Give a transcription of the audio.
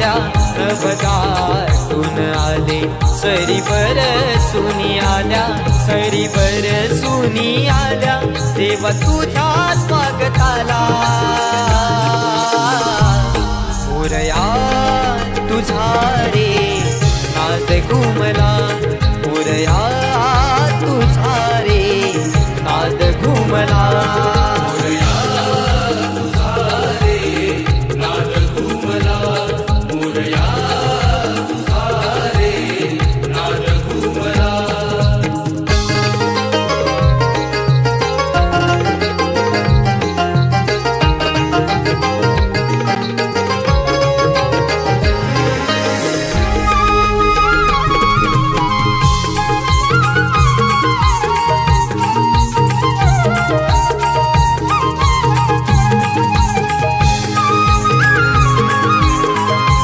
आल्या नभदाटून आले सरी बरसूनी आल्या सरी बरसूनी आल्या देवा तुझ्या स्वागताला मोरया तुझा रे नाद घुमला